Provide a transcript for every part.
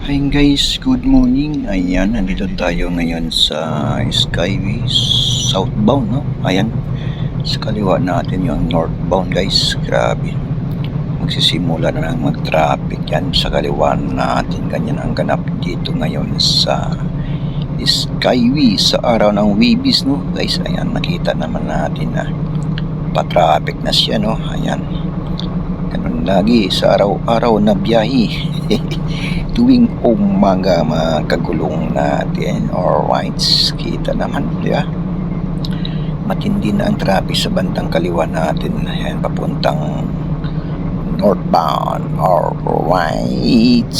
Hi guys, good morning. Ayan, nandito tayo ngayon sa Skyway southbound, no? Ayan, sa kaliwa natin yung northbound guys. Grabe, magsisimula na ng mag-traffic yan sa kaliwa natin. Ganyan ang ganap dito ngayon sa Skyway sa araw ng Webis, no? Guys, ayan, nakita naman natin na pa-traffic na siya, no? Ayan, ganun lagi sa araw-araw na biyahe. Tuwing umaga mga kagulong natin. Alright, kita naman, di ba? Matindi na ang traffic sa bandang kaliwa natin. Ayan, papuntang northbound. Alright.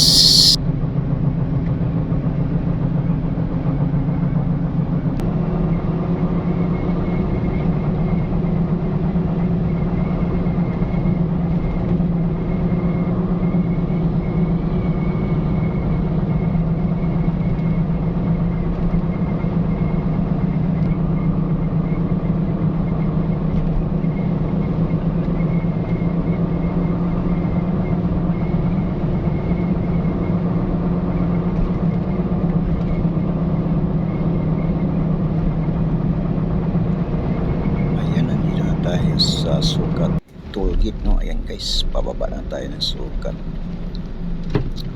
Tayo sa Sukat Tollgate, no? Ayan guys, pababa na tayo ng Sukat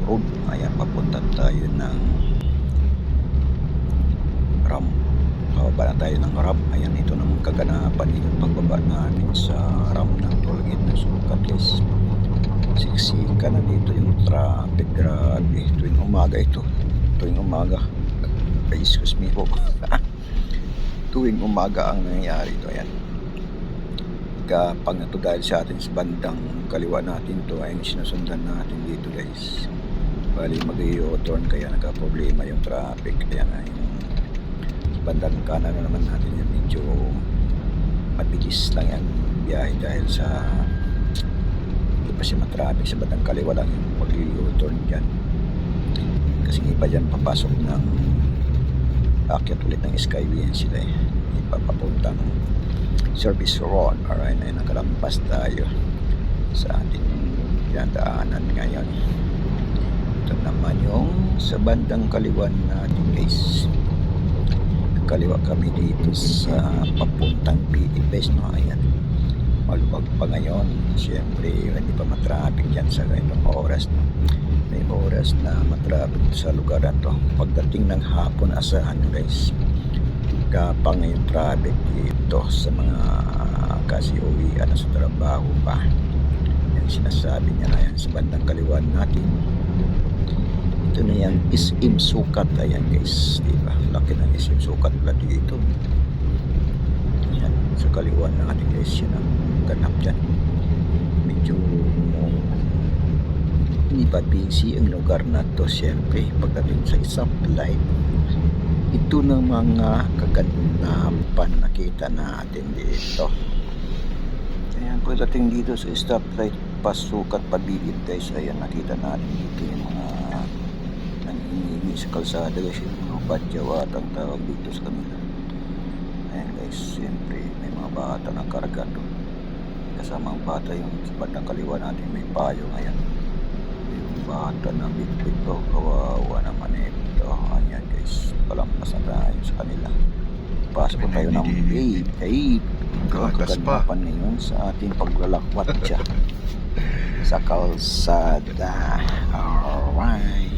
Road. Ayan, papunta tayo ng Ram. Pababa na tayo ng Ram. Ayan, ito naman kaganapan yung pagbaba namin sa Ram ng Tollgate ng Sukat guys. Siksika na dito yung traffic. Grabe, tuwing umaga ito. Tuwing umaga, excuse me po. Tuwing umaga ang nangyayari ito. Ayan, pag na to dahil sa atin sa bandang kaliwa natin to ay sinusundan natin dito guys. Bali mag-i-u-turn kaya nagka-problema yung traffic. Kaya na yung sa bandang kanan na naman natin yung medyo mabilis lang yan biyahe dahil sa hindi pa siya matraffic. Sa bandang kaliwa lang yung mag-i-u-turn dyan kasi iba dyan papasok ng akyat ulit ng Skyway yan sila eh. Ipapapunta ng service road. Alright, ay nakalampas tayo sa ating pinadaanan ngayon. Ito naman yung sa bandang kaliwa natin guys. Kaliwa kami dito sa papuntang PIBS, no? Ayan, maluwag pa ngayon. Siyempre hindi pa matraffic yan sa ganitong oras, no? May oras na matraffic sa lugar na to. Pagdating ng hapon, asahan nyo guys, kapang yung traffic dito sa mga kasi uwian na sa trabaho pa. Yan sinasabi niya na yan sa bandang kaliwan natin. Ito na yung SM Sukat. Ayan guys, diba? Laki ng SM Sukat pala dito. Ayan, sa kaliwan natin guys, yun ang ganap dyan. Medyo hindi pa busy ang lugar na to. Siyempre pagdating sa stoplight, ito ng mga kaganapan nakita natin dito. Ayan, pagdating dito sa stoplight pasukat pabilib guys, ayan nakita natin dito yung mga nangingi sa kalsada guys, yung mga badyawat ang tawag dito sa kanila. Ayan guys, siyempre may mga bata na karga to. Kasamang bata yung sa bandang kaliwa natin may payong. Ayan, yung bata na bitbit to, kawawa naman ito. Ayan guys, palampas na tayo sa kanila. Pasok tayo ng babe. Kaganapan ngayon sa ating paglalakwat siya sa kalsada. Alright.